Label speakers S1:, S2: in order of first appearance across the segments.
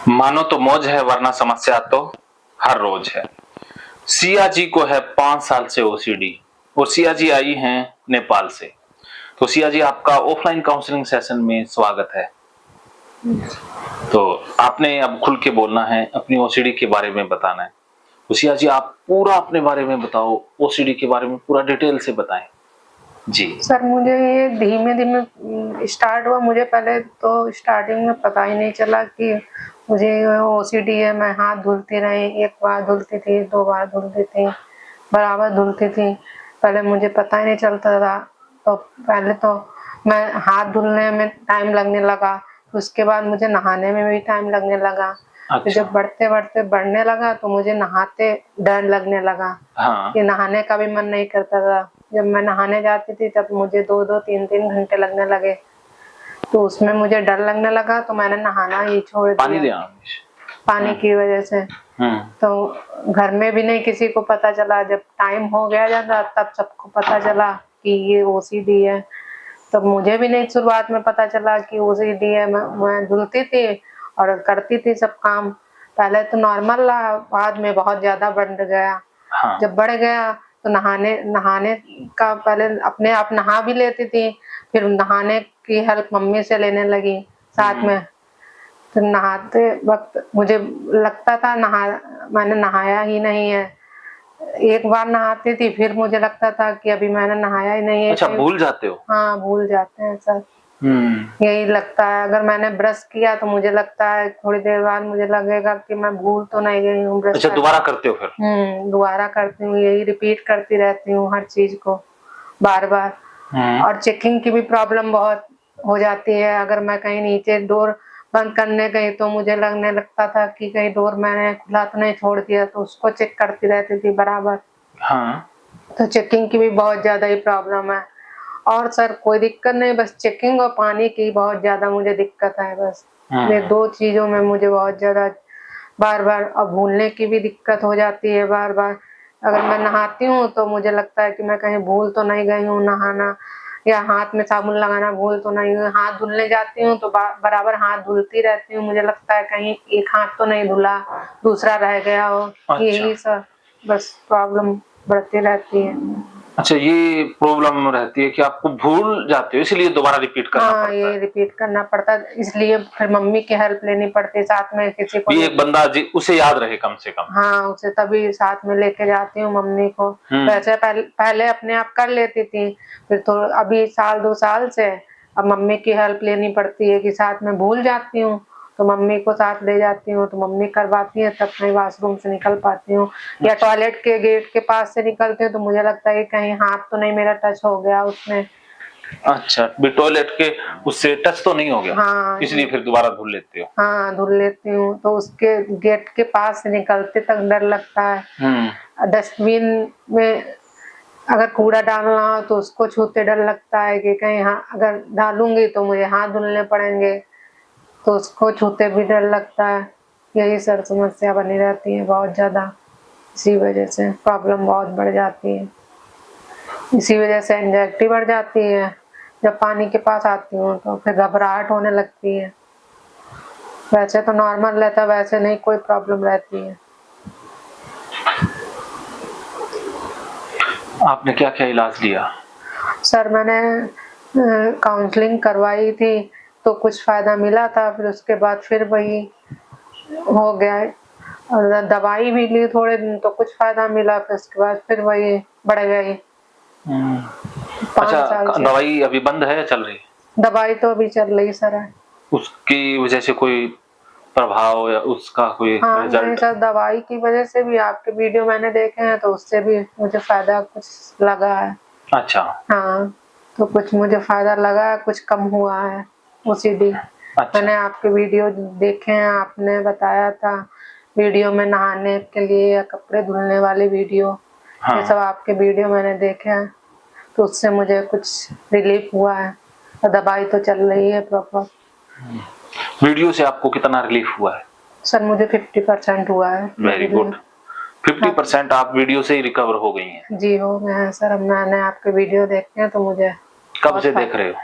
S1: मानो तो मौज है वरना समस्या तो हर रोज है। सिया जी को है 5 साल से ओसीडी और सिया जी आई हैं नेपाल से। तो सिया जी आपका ऑफलाइन काउंसलिंग सेशन में स्वागत है। तो आपने अब खुल के बोलना है, अपनी ओसीडी के बारे में बताना है। तो सिया जी आप पूरा अपने बारे में बताओ, ओसीडी के बारे में पूरा डिटेल से बताएं जी।
S2: सर मुझे ये धीमे धीमे स्टार्ट हुआ। मुझे पहले तो स्टार्टिंग में पता ही नहीं चला कि मुझे ओसीडी है। मैं हाथ धुलती रही, एक बार धुलती थी, 2 बार धुलती थी, बराबर धुलती थी। पहले मुझे पता ही नहीं चलता था। तो पहले तो मैं हाथ धुलने में टाइम लगने लगा, उसके बाद मुझे नहाने में भी टाइम लगने लगा। तो जब बढ़ते बढ़ते बढ़ने लगा तो मुझे नहाते डर लगने लगा।
S1: हाँ।
S2: कि नहाने का भी मन नहीं करता था। जब मैं नहाने जाती थी तब मुझे 2-2 3-3 घंटे लगने लगे। तो उसमें मुझे डर लगने लगा तो मैंने नहाना ही छोड़ दिया पानी की वजह से। तो घर में भी नहीं किसी को पता चला। जब टाइम हो गया ज़्यादा तब सबको पता चला कि ये ओसीडी है। तब मुझे भी नहीं शुरुआत में पता चला कि ओसीडी है। मैं धुलती थी और करती थी सब काम। पहले तो नॉर्मल रहा, बाद में बहुत ज़्यादा बढ़ गया।
S1: हाँ।
S2: जब बढ़ गया तो नहाने का पहले अपने आप नहा भी लेती थी, फिर नहाने की हेल्प मम्मी से लेने लगी साथ में। तो नहाते वक्त मुझे लगता था मैंने नहाया ही नहीं है। एक बार नहाती थी फिर मुझे लगता था कि अभी मैंने नहाया ही नहीं है।
S1: अच्छा, भूल जाते हो?
S2: हाँ, भूल जाते हैं सर। यही लगता है। अगर मैंने ब्रश किया तो मुझे लगता है थोड़ी देर बाद मुझे लगेगा कि मैं भूल तो नहीं गई हूँ ब्रश।
S1: अच्छा, दोबारा करते हो फिर?
S2: दोबारा करती हूँ। यही रिपीट करती रहती हूँ हर चीज को बार बार। और चेकिंग की भी प्रॉब्लम बहुत हो जाती है। अगर मैं कहीं नीचे डोर बंद करने गई तो मुझे लगने लगता था कि कहीं डोर मैंने खुला तो नहीं छोड़ दिया, तो उसको चेक करती रहती थी बराबर।
S1: हाँ।
S2: तो चेकिंग की भी बहुत ज्यादा ही प्रॉब्लम है। और सर कोई दिक्कत नहीं, बस चेकिंग और पानी की बहुत ज्यादा मुझे दिक्कत है। बस ये 2 चीजों में मुझे बहुत ज्यादा बार बार और भूलने की भी दिक्कत हो जाती है बार बार। अगर मैं नहाती हूँ तो मुझे लगता है कि मैं कहीं भूल तो नहीं गई हूँ नहाना, या हाथ में साबुन लगाना भूल तो नहीं हूँ। हाथ धुलने जाती हूँ तो बराबर हाथ धुलती रहती हूँ। मुझे लगता है कहीं एक हाथ तो नहीं धुला, दूसरा रह गया हो।
S1: अच्छा।
S2: यही सब बस प्रॉब्लम बढ़ती रहती है।
S1: अच्छा, ये प्रॉब्लम रहती है कि आपको भूल जाते हो, इसलिए दोबारा रिपीट करना पड़ता है।
S2: ये रिपीट करना पड़ता है, इसलिए फिर मम्मी की हेल्प लेनी पड़ती है साथ में। किसी को
S1: एक बंदा उसे याद रहे कम से कम।
S2: हाँ, उसे तभी साथ में लेके जाती हूँ मम्मी को। वैसे पहले अपने आप कर लेती थी, फिर तो अभी 1-2 साल से अब मम्मी की हेल्प लेनी पड़ती है कि साथ में भूल जाती हूँ तो मम्मी को साथ ले जाती हूँ, तो मम्मी करवाती है तब मैं वॉशरूम से निकल पाती हूँ। या टॉयलेट के गेट के पास से निकलती हूँ तो मुझे लगता है कहीं हाथ तो नहीं मेरा टच हो गया उसमें।
S1: अच्छा, टॉयलेट के उससे टच तो नहीं हो गया?
S2: हाँ,
S1: इसलिए फिर दोबारा धुल लेते हो?
S2: हाँ, धुल लेती हूँ। तो उसके गेट के पास से निकलते तक डर लगता है। डस्टबिन में अगर कूड़ा डालना हो तो उसको छूते डर लगता है कि कहीं अगर डालूंगी तो मुझे हाथ धुलने पड़ेंगे, तो उसको छूते भी डर लगता है। यही सर समस्या बनी रहती है बहुत ज्यादा। इसी वजह से प्रॉब्लम बहुत बढ़ जाती है। इसी वजह से एंजाइटी बढ़ जाती है। जब पानी के पास आती हूँ तो फिर घबराहट होने लगती है। वैसे तो नॉर्मल रहता, वैसे नहीं कोई प्रॉब्लम रहती है।
S1: आपने क्या क्या इलाज लिया?
S2: सर मैंने काउंसलिंग करवाई थी तो कुछ फायदा मिला था, फिर उसके बाद फिर वही हो गया है। और दवाई भी ली थोड़े दिन तो कुछ फायदा मिला, फिर उसके बाद फिर वही बढ़ गई। 5 साल से
S1: दवाई अभी बंद है या चल रही है?
S2: दवाई तो अभी चल रही सर है।
S1: उसकी वजह से कोई प्रभाव या उसका कोई
S2: हाँ, नहीं
S1: रिजल्ट?
S2: सर, दवाई की वजह से भी आपके वीडियो मैंने देखे हैं तो उससे भी मुझे फायदा कुछ लगा है।
S1: अच्छा।
S2: हाँ, तो कुछ मुझे फायदा लगा है, कुछ कम हुआ है ओसीडी।
S1: अच्छा।
S2: मैंने आपके वीडियो देखे हैं, आपने बताया था वीडियो में नहाने के लिए या कपड़े धुलने वाली वीडियो। ये सब आपके वीडियो मैंने देखे हैं तो उससे मुझे कुछ रिलीफ हुआ है। और दवाई तो चल रही है प्रॉपर।
S1: वीडियो से आपको कितना रिलीफ हुआ है?
S2: सर मुझे 50% हुआ है।
S1: Very good. 50% आप वीडियो से ही रिकवर हो गई हैं?
S2: जी हो गए हैं सर। अब मैंने आपके वीडियो देखे हैं तो मुझे
S1: कब से देख रहे हो?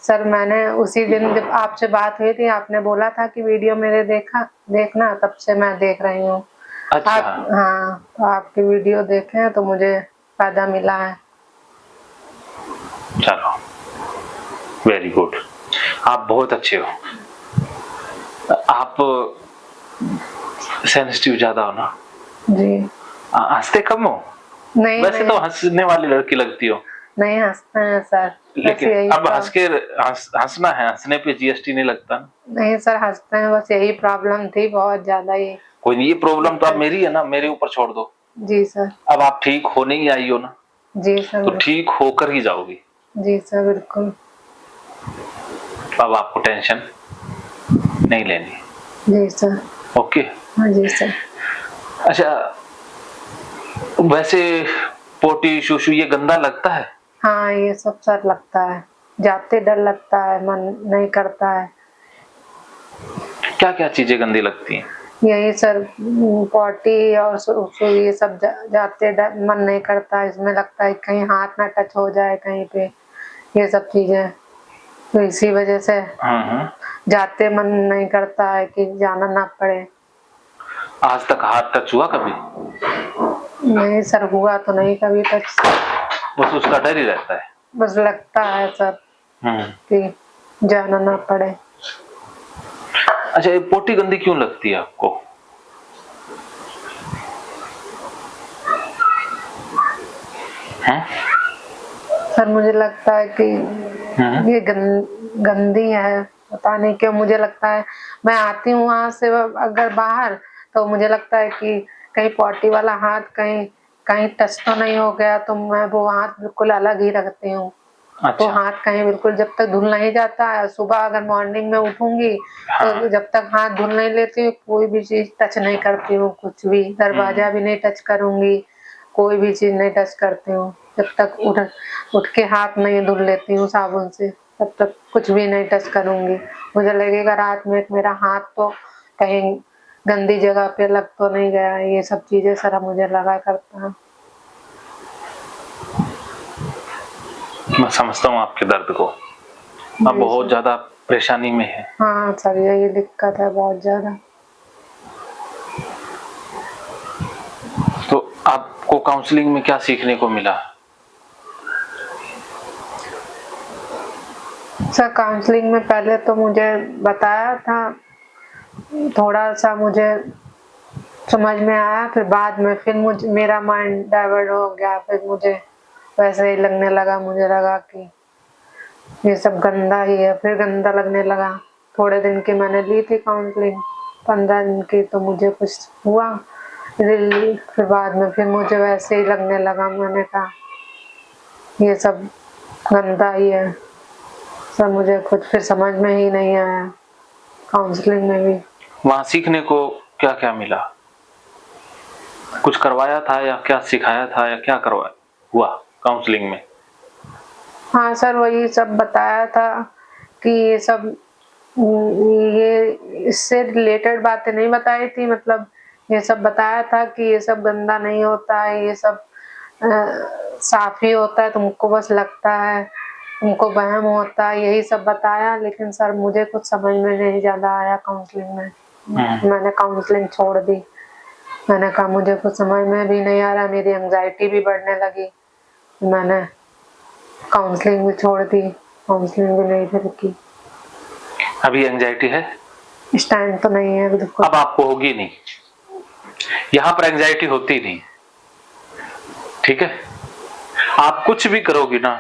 S2: सर मैंने उसी दिन जब आपसे बात हुई थी, आपने बोला था कि वीडियो मेरे देखना, तब से मैं देख रही हूँ।
S1: अच्छा।
S2: आप, हाँ, तो आपकी वीडियो देखे हैं तो मुझे फायदा मिला है।
S1: चलो, वेरी गुड, आप बहुत अच्छे हो। आप सेंसिटिव ज्यादा हो ना?
S2: जी।
S1: हंसते कम हो?
S2: नहीं
S1: वैसे
S2: नहीं,
S1: तो हंसने वाली लड़की लगती हो।
S2: नहीं हंसते हैं सर, बस
S1: लेकिन
S2: यही
S1: अब हंसना है, हंसने पे जीएसटी नहीं लगता ना।
S2: नहीं सर, हंसते हैं, बस यही प्रॉब्लम थी बहुत ज्यादा ये।
S1: कोई नहीं, ये प्रॉब्लम तो अब मेरी है ना, मेरे ऊपर छोड़ दो।
S2: जी सर।
S1: अब आप ठीक होने ही आई हो ना,
S2: जी सर।
S1: तो ठीक होकर ही जाओगी।
S2: जी सर, बिल्कुल।
S1: अब आपको टेंशन नहीं लेनी।
S2: जी सर।
S1: ओके।
S2: हाँ जी सर।
S1: अच्छा, वैसे पोटी शूशु ये गंदा लगता है?
S2: हाँ, ये सब सर लगता है, जाते डर लगता है, मन नहीं करता है।
S1: क्या क्या चीजें गंदी लगती हैं?
S2: यही सर, पॉटी और ये सब जाते डर मन नहीं करता, इसमें लगता है कहीं हाथ ना टच हो जाए कहीं पे, ये सब चीजें, तो इसी वजह से जाते मन नहीं करता है कि जाना ना पड़े।
S1: आज तक हाथ टच हुआ कभी?
S2: नहीं सर, हुआ तो नहीं कभी टच।
S1: बस उसका डर ही रहता है।
S2: बस लगता है सर कि जाना ना पड़े।
S1: अच्छा, ये पोटी गंदी क्यों लगती है आपको?
S2: सर मुझे लगता है कि ये गंदी है, पता नहीं क्यों मुझे लगता है। मैं आती हूँ वहां से अगर बाहर, तो मुझे लगता है कि कहीं पॉटी वाला हाथ कहीं कहीं टच तो नहीं हो गया, तो मैं वो हाथ बिल्कुल अलग ही रखती हूँ।
S1: अच्छा।
S2: तो हाथ कहीं बिल्कुल जब तक धुल नहीं जाता है, सुबह अगर मॉर्निंग में उठूंगी तो जब तक हाथ धुल नहीं लेती हूँ, कोई भी चीज टच नहीं करती हूँ, कुछ भी दरवाजा भी नहीं टच करूंगी, कोई भी चीज नहीं टच करती हूँ जब तक उठ के हाथ नहीं धुल लेती हूँ साबुन से, तब तक कुछ भी नहीं टच करूंगी। मुझे लगेगा रात में मेरा हाथ तो कहीं गंदी जगह पे लग तो नहीं गया, ये सब चीजें सर मुझे लगा करता है।
S1: मैं समझता हूँ आपके दर्द को, आप बहुत ज्यादा परेशानी में है।
S2: हाँ सर, यही दिक्कत है बहुत ज्यादा।
S1: तो आपको काउंसलिंग में क्या सीखने को मिला?
S2: सर काउंसलिंग में पहले तो मुझे बताया था, थोड़ा सा मुझे समझ में आया, फिर बाद में फिर मेरा माइंड डाइवर्ट हो गया, फिर मुझे वैसे ही लगने लगा, मुझे लगा कि ये सब गंदा ही है, फिर गंदा लगने लगा। थोड़े दिन की मैंने ली थी काउंसलिंग, 15 दिन की, तो मुझे कुछ हुआ रिलीफ, फिर बाद में फिर मुझे वैसे ही लगने लगा। मैंने कहा ये सब गंदा ही है सर, मुझे कुछ फिर समझ में ही नहीं आया काउंसलिंग में भी।
S1: वहां सीखने को क्या क्या मिला? कुछ करवाया था या क्या सिखाया था या क्या करवाया हुआ काउंसलिंग में?
S2: हाँ सर, वही सब बताया था कि ये सब, ये इससे रिलेटेड बातें नहीं बताई थी, मतलब ये सब बताया था कि ये सब गंदा नहीं होता है, ये सब साफ ही होता है, तुमको बस लगता है, तुमको वहम होता है, यही सब बताया। लेकिन सर मुझे कुछ समझ में नहीं ज्यादा आया काउंसलिंग में, मैंने काउंसलिंग छोड़ दी। मैंने कहा मुझे कुछ समझ में भी नहीं आ रहा, मेरी एंजाइटी भी बढ़ने लगी, मैंने काउंसलिंग भी छोड़ दी, काउंसलिंग भी नहीं फिर की।
S1: अभी एंजाइटी है?
S2: इस टाइम तो नहीं है बिल्कुल।
S1: अब आपको होगी नहीं, यहाँ पर एंजाइटी होती नहीं, ठीक है? आप कुछ भी करोगी ना,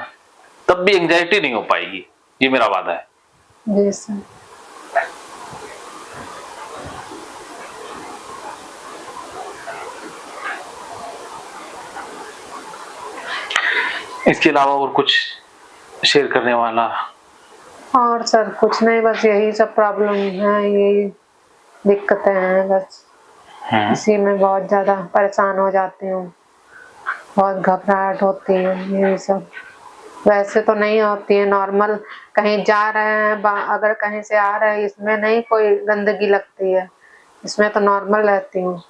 S1: तब भी एंजाइटी नहीं हो पाएगी, ये मेरा वादा है।
S2: जी सर।
S1: इसके अलावा और कुछ शेयर करने वाला?
S2: और सर कुछ नहीं, बस यही सब प्रॉब्लम है, यही दिक्कतें हैं बस, इसी में बहुत ज्यादा परेशान हो जाती हूँ, बहुत घबराहट होती है, यही सब। वैसे तो नहीं होती है, नॉर्मल कहीं जा रहे हैं, अगर कहीं से आ रहे हैं, इसमें नहीं कोई गंदगी लगती है, इसमें तो नॉर्मल रहती हूँ,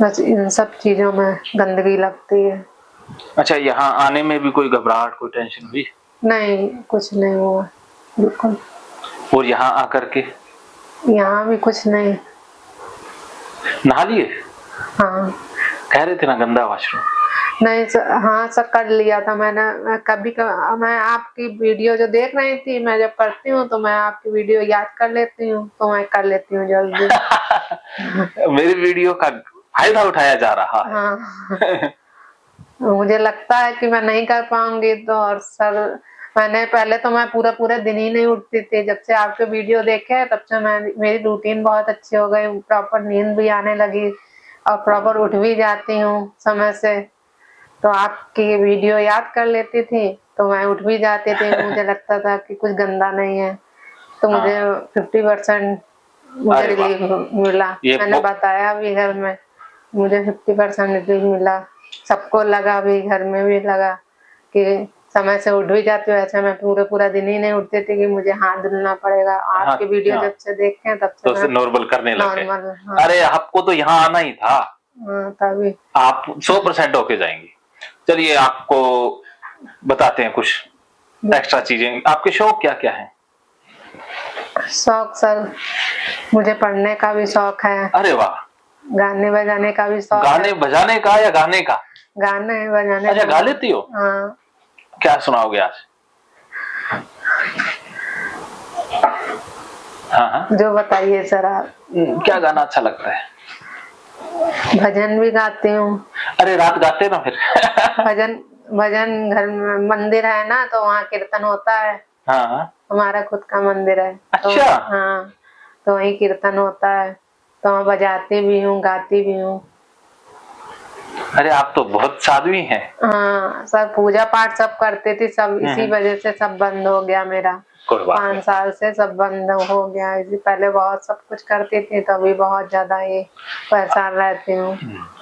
S2: बस इन सब चीजों में गंदगी लगती है।
S1: अच्छा, यहाँ आने में भी कोई घबराहट, कोई टेंशन हुई?
S2: नहीं, कुछ नहीं हुआ बिल्कुल।
S1: और यहाँ आकर के
S2: यहाँ भी कुछ नहीं।
S1: नहा लिए?
S2: हाँ।
S1: कह रहे थे ना गंदा वॉशरूम।
S2: नहीं सर, हाँ सर कर लिया था मैंने। मैं आपकी वीडियो जो देख रही थी, मैं जब करती हूँ तो मैं आपकी वीडियो याद कर लेती हूँ, तो मैं कर लेती हूँ जल्दी।
S1: मेरी वीडियो का फायदा उठाया जा रहा है।
S2: हाँ। मुझे लगता है कि मैं नहीं कर पाऊंगी, तो और सर मैंने पहले तो मैं पूरा पूरा दिन ही नहीं उठती थी। जब से आपके वीडियो देखे तब से मेरी रूटीन बहुत अच्छी हो गई, प्रॉपर नींद भी आने लगी और प्रॉपर उठ भी जाती हूँ समय से। तो आपकी वीडियो याद कर लेती थी तो मैं उठ भी जाती थी। मुझे लगता था कि कुछ गंदा नहीं है, तो मुझे 50% मुझे
S1: अरे वाह,
S2: रिलीफ मिला। मैंने बताया भी घर में, मुझे 50% रिलीफ मिला। सबको लगा भी, घर में भी लगा कि समय से उठ भी जाती हूँ। ऐसे मैं पूरा दिन ही नहीं उठती थी कि मुझे हाथ धुलना पड़ेगा। आपके वीडियो जब से देखे तब से
S1: तो नॉर्मल करने लगे।
S2: नॉर्मल। हाँ।
S1: अरे आपको तो यहाँ आना ही था।
S2: हाँ, तभी
S1: आप 100% होके जाएंगी। चलिए आपको बताते हैं कुछ एक्स्ट्रा चीजें। आपके शौक क्या क्या हैं?
S2: शौक सर, मुझे पढ़ने का भी शौक है।
S1: अरे वाह।
S2: गाने बजाने का भी शौक
S1: गाने
S2: है।
S1: बजाने का या गाने का?
S2: गाने बजाने।
S1: अच्छा, गा लेती हो?
S2: हाँ।
S1: क्या सुनाओगे आज? हाँ हाँ,
S2: जो बताइए सर आप।
S1: क्या गाना अच्छा लगता है?
S2: भजन भी गाती हूँ।
S1: अरे रात गाते ना फिर।
S2: भजन भजन घर में मंदिर है ना, तो वहाँ कीर्तन होता है।
S1: हाँ।
S2: हमारा खुद का मंदिर है। तो
S1: अच्छा।
S2: हाँ, तो वहीं कीर्तन होता है, तो मैं बजाती भी हूँ, गाती भी हूँ।
S1: अरे आप तो बहुत साध्वी हैं।
S2: हाँ सर, पूजा पाठ सब करते थे, सब इसी वजह से सब बंद हो गया मेरा।
S1: कोई बात नहीं।
S2: 5 साल से सब बंद हो गया। इसी पहले बहुत सब कुछ करती थी, तभी बहुत ज्यादा ये परेशान रहती हूँ।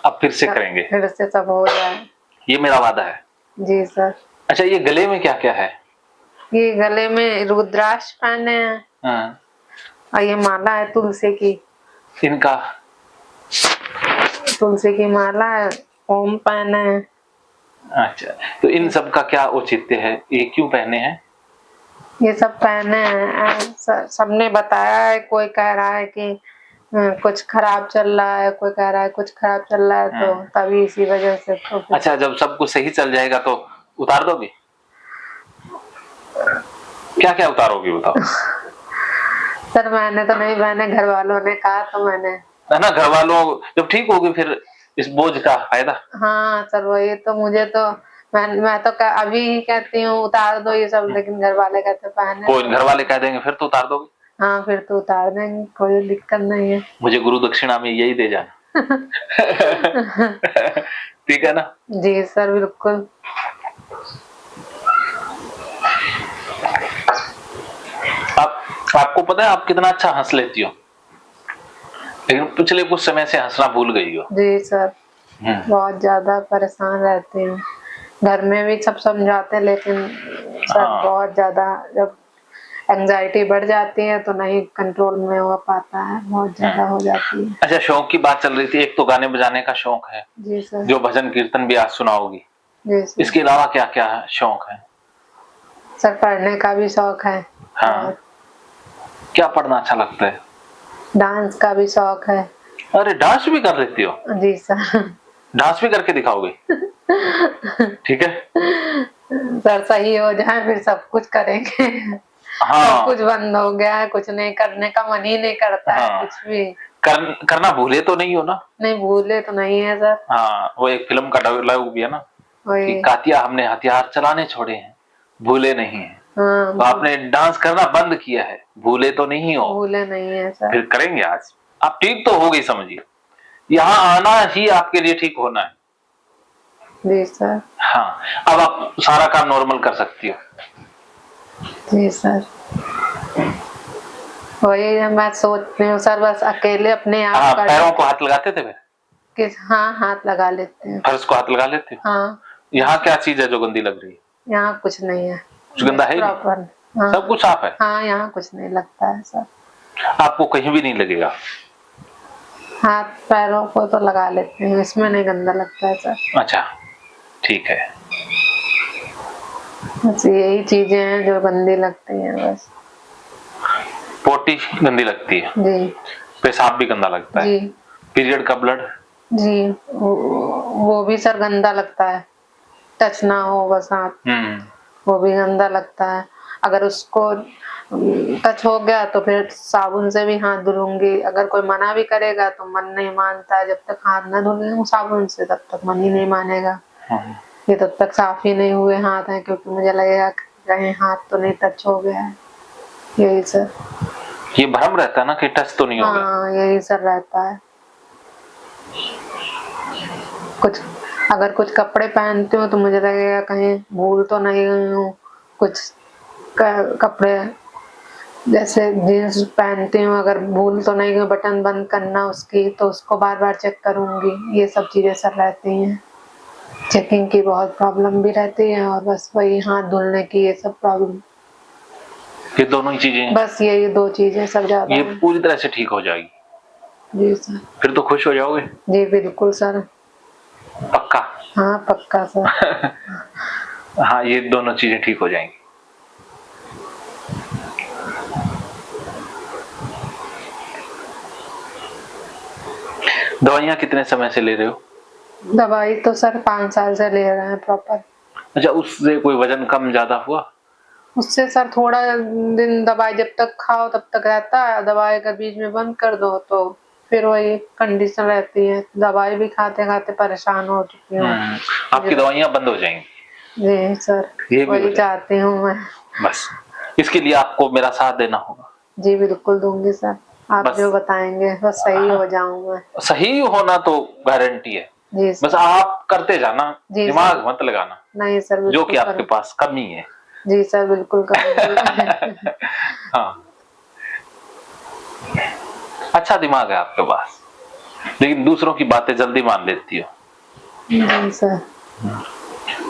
S1: अब फिर से करेंगे।
S2: फिर से सब हो जाए,
S1: ये मेरा वादा है।
S2: जी सर।
S1: अच्छा, ये गले में क्या क्या है?
S2: ये गले में रुद्राक्ष पहने हैं।
S1: हाँ।
S2: और ये माला है तुलसी की।
S1: इनका?
S2: तुलसी की माला है, ओम पहने हैं।
S1: अच्छा, तो इन सब का क्या औचित्य है? ये क्यों पहने हैं?
S2: ये सब पहने हैं, सबने बताया है। कोई कह रहा है कि कुछ खराब चल रहा है, कोई कह रहा है कुछ खराब चल रहा है, तो तभी इसी वजह से। तो
S1: अच्छा, जब सब कुछ सही चल जाएगा तो उतार दोगे? क्या क्या उतारोगी बताओ?
S2: सर मैंने तो नहीं, मैंने घर वालों ने कहा तो मैंने।
S1: है ना, घर वालों जब ठीक होगी फिर इस बोझ का फायदा।
S2: हाँ सर, वही तो। मुझे तो मैं तो अभी ही कहती हूँ उतार दो ये सब, लेकिन घर वाले कहते पहने।
S1: कोई घर वाले कह देंगे फिर तो उतार दोगे?
S2: हाँ, फिर तो उतार देंगे, कोई दिक्कत नहीं है।
S1: मुझे गुरु दक्षिणा में यही दे जाना। ठीक है ना?
S2: जी सर, बिल्कुल।
S1: आपको पता है आप कितना अच्छा हंस लेती हो, लेकिन पिछले कुछ समय से हंसना भूल गई हो।
S2: जी सर, बहुत ज्यादा परेशान रहती हूँ। घर में भी सब समझाते, लेकिन सर बहुत ज्यादा जब एंजाइटी बढ़ जाती है तो नहीं कंट्रोल में हो पाता है, बहुत ज्यादा हो जाती है।
S1: अच्छा, शौक की बात चल रही थी। एक तो गाने बजाने का शौक है,
S2: जी सर,
S1: जो भजन कीर्तन भी आज सुनाओगी।
S2: जी सर।
S1: इसके अलावा क्या क्या शौक है?
S2: सर पढ़ने का भी शौक है।
S1: हाँ। क्या पढ़ना अच्छा लगता है?
S2: डांस का भी शौक है।
S1: अरे डांस भी कर लेती हो?
S2: जी सर।
S1: डांस भी करके दिखाओगे? ठीक है।
S2: सर सही हो जाए फिर सब कुछ करेंगे।
S1: हाँ।
S2: सब कुछ बंद हो गया है, कुछ नहीं करने का मन ही नहीं करता है, कुछ भी
S1: करना भूले तो नहीं हो ना? नहीं,
S2: भूले तो नहीं है सर।
S1: हाँ, वो एक फिल्म का डायलॉग भी है ना कि कातिया हमने हथियार चलाने छोड़े हैं, भूले नहीं है। तो आपने डांस करना बंद किया है, भूले तो नहीं हो?
S2: भूले नहीं है सर।
S1: फिर करेंगे आज। आप ठीक तो हो गई समझिए, यहाँ आना ही आपके लिए ठीक होना है।
S2: जी सर।
S1: हाँ, अब आप सारा काम नॉर्मल कर सकती हो।
S2: जी सर, वही मैं सोचती हूँ सर, बस अकेले अपने आप।
S1: हाँ, पैरों को हाथ लगाते थे फिर?
S2: हाँ, हाथ लगा लेते हैं।
S1: फर्श को हाथ लगा लेते हो?
S2: हाँ।
S1: यहाँ क्या चीज है जो गंदी लग रही है?
S2: यहाँ कुछ नहीं है,
S1: कुछ गंदा है नहीं?
S2: हाँ,
S1: सब कुछ साफ है।
S2: हाँ, यहाँ कुछ नहीं लगता है सर।
S1: आपको कहीं भी नहीं लगेगा?
S2: हाथ पैरों को तो लगा लेते हैं, इसमें नहीं गंदा लगता है सर।
S1: अच्छा, ठीक है।
S2: बस यही चीजें हैं जो गंदी लगती हैं बस।
S1: पोटी गंदी लगती है,
S2: जी
S1: पेशाब भी गंदा लगता है,
S2: जी
S1: पीरियड का ब्लड?
S2: जी वो भी सर गंदा लगता है, टच ना हो बस हाथ, वो भी गंदा लगता है। अगर उसको टच हो गया तो फिर साबुन से भी हाथ धुलूंगी, अगर कोई मना भी करेगा तो मन नहीं मानता है, जब तक हाथ ना धुलूं साबुन से तब तक मन ही नहीं मानेगा। ये तब तक साफ ही नहीं हुए हाथ हैं, क्योंकि मुझे लगेगा कहीं हाथ तो नहीं टच हो गया है, यही सर।
S1: ये भ्रम रहता है ना कि टच तो नहीं होगा।
S2: हाँ यही सर रहता है। कुछ अगर कुछ कपड़े पहनती हूँ तो मुझे लगेगा कहीं भूल तो नहीं गई हूँ, कुछ कपड़े जैसे जीन्स पहनती हूँ अगर भूल तो नहीं गई बटन बंद करना उसकी, तो उसको बार बार चेक करूंगी। ये सब चीजें सर रहती हैं, चेकिंग की बहुत प्रॉब्लम भी रहती है, और बस वही हाथ धुलने की ये सब प्रॉब्लम।
S1: ये दोनों ही चीजें,
S2: बस यही दो चीजें सर ज्यादा
S1: ये
S2: हैं।
S1: पूरी तरह से ठीक हो जाएगी?
S2: जी सर।
S1: फिर तो खुश हो जाओगे?
S2: जी बिल्कुल सर।
S1: पक्का?
S2: हाँ पक्का सर।
S1: हाँ, ये दोनों चीजें ठीक हो जाएंगी। दवाइयाँ कितने समय से ले रहे हो?
S2: दवाई तो सर 5 साल से ले रहे हैं प्रॉपर।
S1: अच्छा, उससे कोई वजन कम ज्यादा हुआ?
S2: उससे सर थोड़ा दिन दवाई जब तक खाओ तब तक रहता है, दवाई अगर बीच में बंद कर दो तो फिर वही कंडीशन रहती है। दवाई भी खाते खाते परेशान हो चुकी हूँ।
S1: आपकी दवाइयाँ बंद हो जाएंगी?
S2: जी सर,
S1: ये भी हो
S2: वही
S1: जाए
S2: चाहती हूँ मैं।
S1: बस, इसके लिए आपको मेरा साथ देना होगा।
S2: जी बिल्कुल दूंगी सर, आप
S1: बस
S2: जो बताएंगे बस सही हो जाऊं मैं।
S1: सही होना तो गारंटी है,
S2: जी
S1: बस
S2: सर।
S1: आप करते जाना,
S2: जी सर।
S1: दिमाग मत लगाना
S2: नहीं सर
S1: जो कि
S2: बिल्कुल
S1: आपके
S2: करूँ।
S1: पास कमी है।
S2: जी सर बिल्कुल करूँगी।
S1: हाँ, अच्छा दिमाग है आपके पास, लेकिन दूसरों की बातें जल्दी मान लेती हो।
S2: जी सर।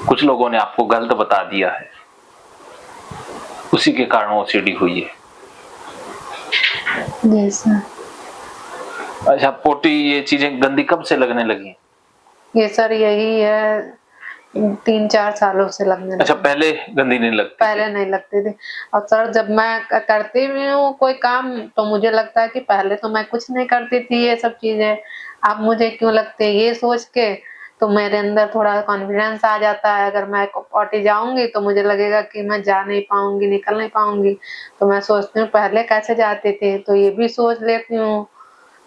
S1: कुछ लोगों ने आपको गलत बता दिया है, उसी के कारण ओसीडी हुई है।
S2: जी सर।
S1: अच्छा, पोटी ये चीजें गंदी कब से लगने लगी?
S2: ये सर यही है 3-4 सालों से लगने
S1: अच्छा,
S2: लगी।
S1: पहले गंदी नहीं लगती
S2: पहले नहीं लगती थी, और सर जब मैं करती भी हूँ कोई काम तो मुझे लगता है कि पहले तो मैं कुछ नहीं करती थी ये सब चीजें, अब मुझे क्यों लगती है, ये सोच के तो मेरे अंदर थोड़ा कॉन्फिडेंस आ जाता है। अगर मैं पॉटी जाऊंगी तो मुझे लगेगा कि मैं जा नहीं पाऊंगी, निकल नहीं पाऊंगी, तो मैं सोचती हूँ पहले कैसे जाती थी, तो ये भी सोच लेती हूँ,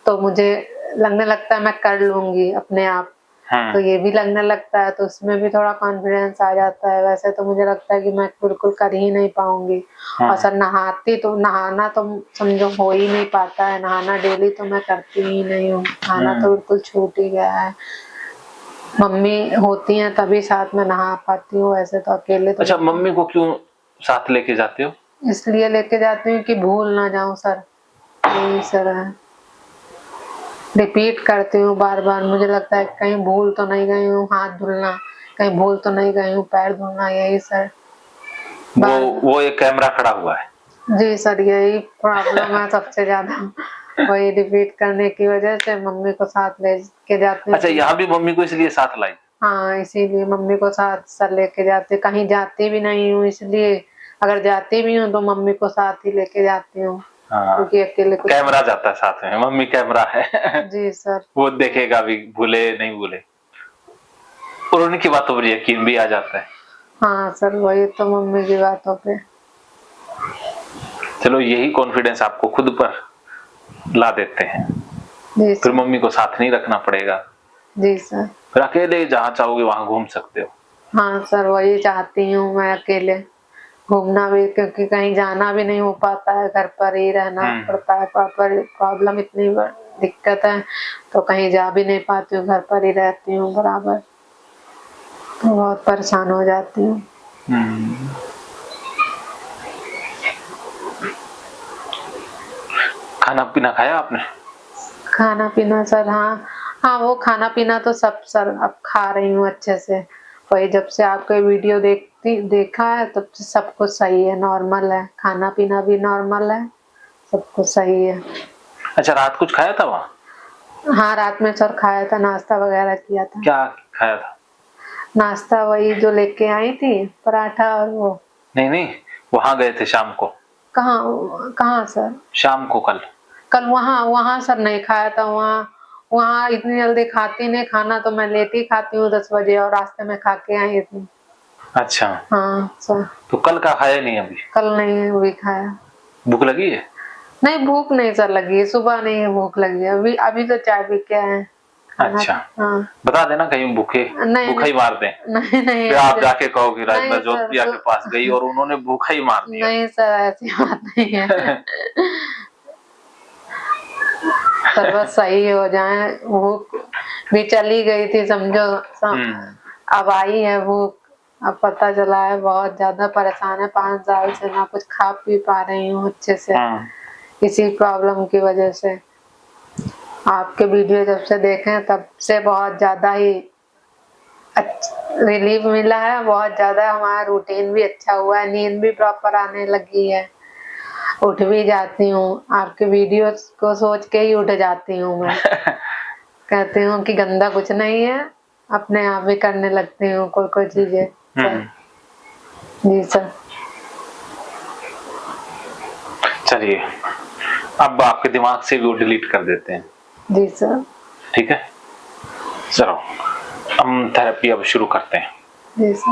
S2: तो मुझे लगने लगता है मैं कर लूंगी अपने आप, तो ये भी लगने लगता है, तो उसमें भी थोड़ा कॉन्फिडेंस आ जाता है। वैसे तो मुझे लगता है कि मैं बिल्कुल कर ही नहीं पाऊंगी। और सर नहाना तो समझो हो ही नहीं पाता है, नहाना डेली तो मैं करती ही नहीं हूँ, नहाना तो बिल्कुल छूट ही गया है। मम्मी होती हैं तभी साथ में नहा पाती हूँ, ऐसे तो अकेले तो।
S1: अच्छा, मम्मी को क्यों साथ लेके जाते हो?
S2: इसलिए लेके जाती हूँ कि भूल ना जाऊं सर, यही सर है। रिपीट करती हूँ बार बार, मुझे लगता है कहीं भूल तो नहीं गई हूँ हाथ धुलना, कहीं भूल तो नहीं गई हूँ पैर धुलना, यही सर।
S1: वो एक कैमरा खड़ा हुआ है।
S2: जी सर, यही प्रॉब्लम है सबसे ज्यादा। वही रिपीट करने की वजह से मम्मी को साथ ले के जाती हूँ।
S1: अच्छा, यहाँ भी मम्मी को इसलिए साथ लाई?
S2: हाँ इसीलिए मम्मी को साथ सर लेके जाते, कहीं जाती भी नहीं हूँ इसलिए, अगर जाती भी हूँ तो मम्मी को साथ ही लेके जाती हूँ।
S1: हाँ,
S2: क्योंकि अकेले कुछ
S1: कैमरा जाता है साथ में, मम्मी कैमरा है।
S2: जी सर।
S1: वो देखेगा भी, भूले नहीं भूले, और उनकी बातों पर यकीन भी आ जाता है।
S2: हाँ सर, वही तो मम्मी की बातों पे।
S1: चलो, यही कॉन्फिडेंस आपको खुद पर ला देते हैं,
S2: जी
S1: फिर
S2: सर।
S1: मम्मी को साथ नहीं रखना पड़ेगा,
S2: जी सर।
S1: फिर अकेले जहाँ चाहोगे वहां घूम सकते हो।
S2: हाँ सर, वही चाहती हूँ मैं, अकेले घूमना भी, क्योंकि कहीं जाना भी नहीं हो पाता है, घर पर ही रहना पड़ता है। प्रॉब्लम इतनी दिक्कत है तो कहीं जा भी नहीं पाती हूँ, घर पर ही रहती हूँ बराबर, तो बहुत परेशान हो जाती हूँ।
S1: खाना पीना खाया आपने?
S2: खाना पीना सर, हाँ हाँ वो खाना पीना तो सब सर अब खा रही हूँ अच्छे से। वही जब से आपका वीडियो देखा है तब से सब कुछ सही है, नॉर्मल है, खाना पीना भी नॉर्मल है, सब कुछ सही है।
S1: अच्छा, रात कुछ खाया था वहाँ?
S2: हाँ रात में सर खाया था, नाश्ता वगैरह किया था।
S1: क्या खाया था?
S2: नाश्ता वही जो लेके आई थी, पराठा और वो।
S1: नहीं नहीं, वहां गए थे शाम को।
S2: कहाँ कहाँ सर?
S1: शाम को कल।
S2: कल वहाँ वहाँ सर नहीं खाया था। वहाँ वहाँ इतनी जल्दी खाती नहीं खाना, तो मैं लेट ही खाती हूँ 10 बजे, और रास्ते में खा के आई थी।
S1: अच्छा,
S2: हाँ सर।
S1: तो कल का खाया नहीं अभी?
S2: कल नहीं अभी खाया।
S1: भूख लगी है?
S2: नहीं भूख नहीं सर लगी, सुबह नहीं भूख लगी, अभी अभी तो चाय पी के आए।
S1: अच्छा,
S2: हाँ।
S1: बता देना कहीं भूखे
S2: नहीं
S1: भूखा ही मार दें।
S2: नहीं नहीं
S1: फिर आप जाके कहोगे
S2: नहीं
S1: राजमा
S2: सर,
S1: जोधपुरिया के पास गई और उन्होंने भूखा ही मार दिया।
S2: नहीं सर ऐसी बात नहीं है। सर बस सही हो जाए, भूख भी चली गई थी समझो, अब आई है भूख। अब पता चला है बहुत ज्यादा परेशान है, 5 साल से ना कुछ खा पी पा रही हूँ अच्छे से, इसी प्रॉब्लम की वजह से। आपके वीडियो जब से देखे तब से बहुत ज्यादा ही रिलीफ मिला है, बहुत ज्यादा हमारा रूटीन भी अच्छा हुआ है, नींद भी प्रॉपर आने लगी है, उठ भी जाती हूँ, आपके वीडियोस को सोच के ही उठ जाती हूँ मैं। कहती हूँ कि गंदा कुछ नहीं है, अपने आप भी करने लगती हूँ कोई कोई चीजें। जी सर।
S1: चलिए, अब आपके दिमाग से भी वो डिलीट कर देते हैं।
S2: जी सर।
S1: ठीक है, चलो हम थेरेपी अब शुरू करते हैं।
S2: जी सर।